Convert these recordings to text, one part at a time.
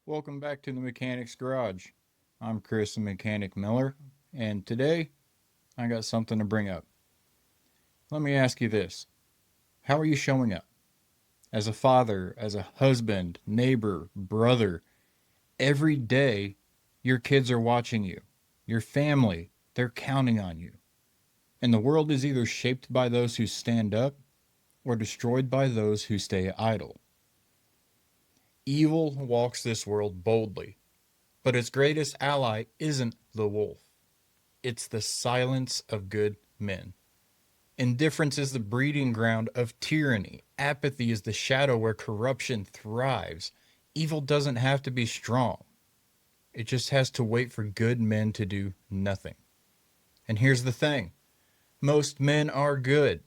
Welcome back to the Mechanic's Garage. I'm Chris, the Mechanic Miller, and today I got something to bring up. Let me ask you this. How are you showing up? As a father, as a husband, neighbor, brother, every day your kids are watching you. Your family, they're counting on you. And the world is either shaped by those who stand up or destroyed by those who stay idle. Evil walks this world boldly, but its greatest ally isn't the wolf. It's the silence of good men. Indifference is the breeding ground of tyranny. Apathy is the shadow where corruption thrives. Evil doesn't have to be strong. It just has to wait for good men to do nothing. And here's the thing. Most men are good.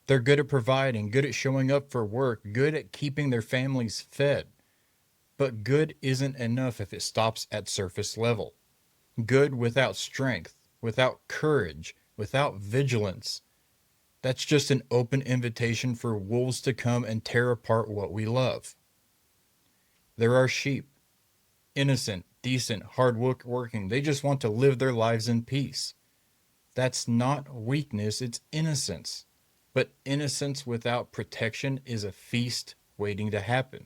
They're good at providing, good at showing up for work, good at keeping their families fed. But good isn't enough if it stops at surface level. Good without strength, without courage, without vigilance, that's just an open invitation for wolves to come and tear apart what we love. There are sheep, innocent, decent, hard working. They just want to live their lives in peace. That's not weakness, it's innocence. But innocence without protection is a feast waiting to happen.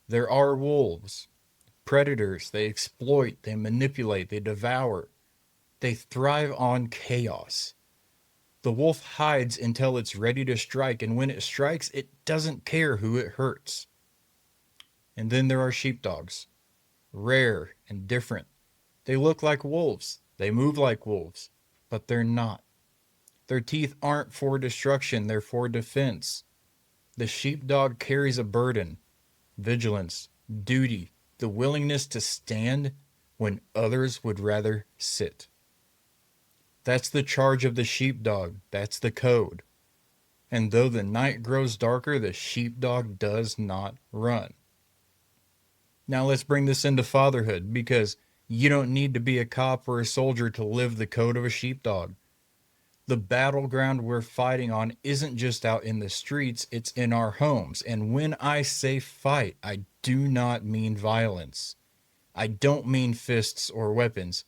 There are wolves, predators. They exploit, they manipulate, they devour. They thrive on chaos. The wolf hides until it's ready to strike, and when it strikes, it doesn't care who it hurts. And then there are sheepdogs, rare and different. They look like wolves, they move like wolves, but they're not. Their teeth aren't for destruction, they're for defense. The sheepdog carries a burden, vigilance, duty, the willingness to stand when others would rather sit. That's the charge of the sheepdog. That's the code. And though the night grows darker, the sheepdog does not run. Now let's bring this into fatherhood, because you don't need to be a cop or a soldier to live the code of a sheepdog. The battleground we're fighting on isn't just out in the streets, it's in our homes. And when I say fight, I do not mean violence. I don't mean fists or weapons.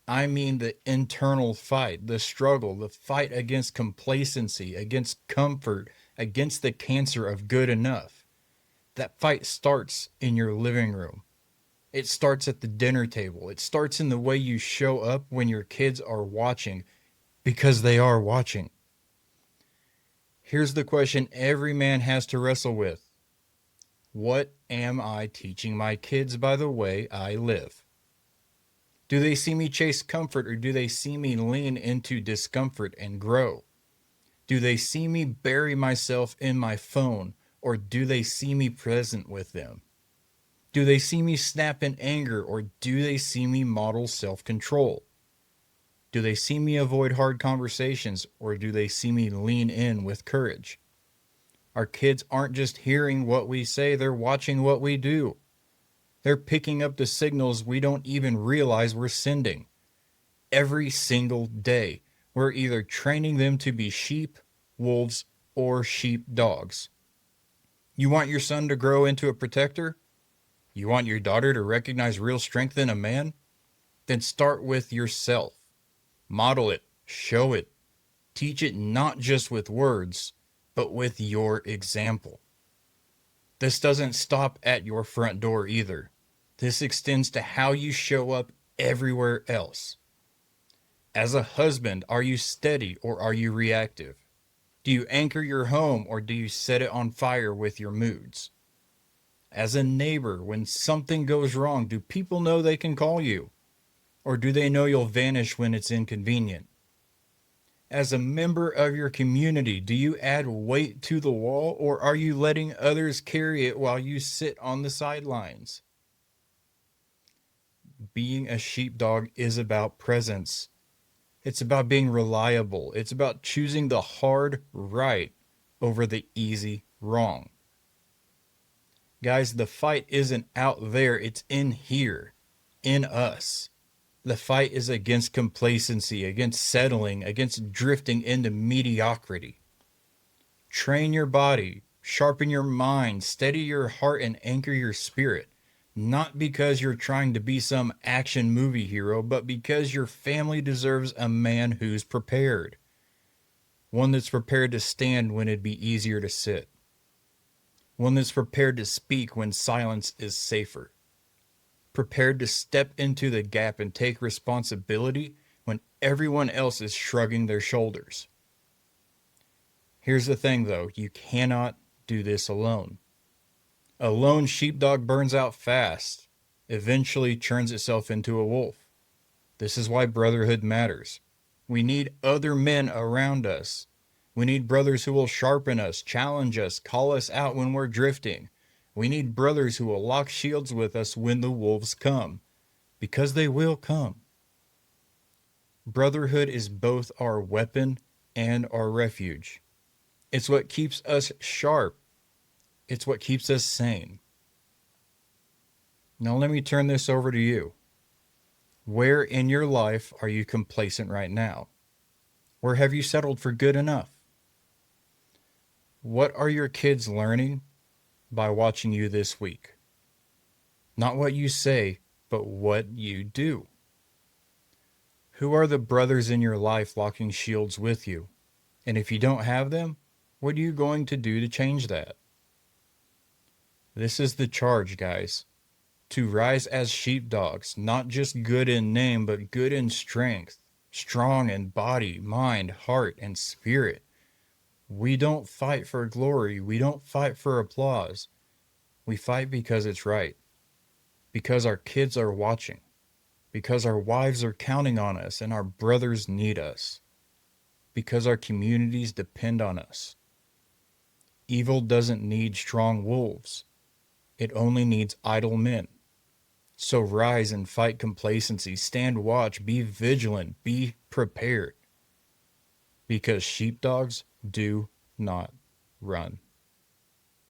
I mean the internal fight, the struggle, the fight against complacency, against comfort, against the cancer of good enough. That fight starts in your living room. It starts at the dinner table. It starts in the way you show up when your kids are watching, because they are watching. Here's the question every man has to wrestle with. What am I teaching my kids by the way I live? Do they see me chase comfort, or do they see me lean into discomfort and grow? Do they see me bury myself in my phone, or do they see me present with them? Do they see me snap in anger, or do they see me model self-control? Do they see me avoid hard conversations, or do they see me lean in with courage? Our kids aren't just hearing what we say, they're watching what we do. They're picking up the signals we don't even realize we're sending. Every single day, we're either training them to be sheep, wolves, or sheepdogs. You want your son to grow into a protector? You want your daughter to recognize real strength in a man? Then start with yourself. Model it, show it, teach it not just with words, but with your example. This doesn't stop at your front door either. This extends to how you show up everywhere else. As a husband, are you steady or are you reactive? Do you anchor your home or do you set it on fire with your moods? As a neighbor, when something goes wrong, do people know they can call you? Or do they know you'll vanish when it's inconvenient? As a member of your community, do you add weight to the wall, or are you letting others carry it while you sit on the sidelines? Being a sheepdog is about presence. It's about being reliable. It's about choosing the hard right over the easy wrong. Guys, the fight isn't out there, it's in here, in us. The fight is against complacency, against settling, against drifting into mediocrity. Train your body, sharpen your mind, steady your heart, and anchor your spirit. Not because you're trying to be some action movie hero, but because your family deserves a man who's prepared. One that's prepared to stand when it'd be easier to sit. One that's prepared to speak when silence is safer. Prepared to step into the gap and take responsibility when everyone else is shrugging their shoulders. Here's the thing though, you cannot do this alone. A lone sheepdog burns out fast, eventually turns itself into a wolf. This is why brotherhood matters. We need other men around us. We need brothers who will sharpen us, challenge us, call us out when we're drifting. We need brothers who will lock shields with us when the wolves come, because they will come. Brotherhood is both our weapon and our refuge. It's what keeps us sharp. It's what keeps us sane. Now let me turn this over to you. Where in your life are you complacent right now? Where have you settled for good enough? What are your kids learning by watching you this week? Not what you say, but what you do. Who are the brothers in your life locking shields with you? And if you don't have them, what are you going to do to change that? This is the charge, guys. To rise as sheepdogs, not just good in name, but good in strength, strong in body, mind, heart, and spirit. We don't fight for glory. We don't fight for applause. We fight because it's right. Because our kids are watching. Because our wives are counting on us and our brothers need us. Because our communities depend on us. Evil doesn't need strong wolves. It only needs idle men. So rise and fight complacency. Stand watch. Be vigilant. Be prepared. Because sheepdogs do not run.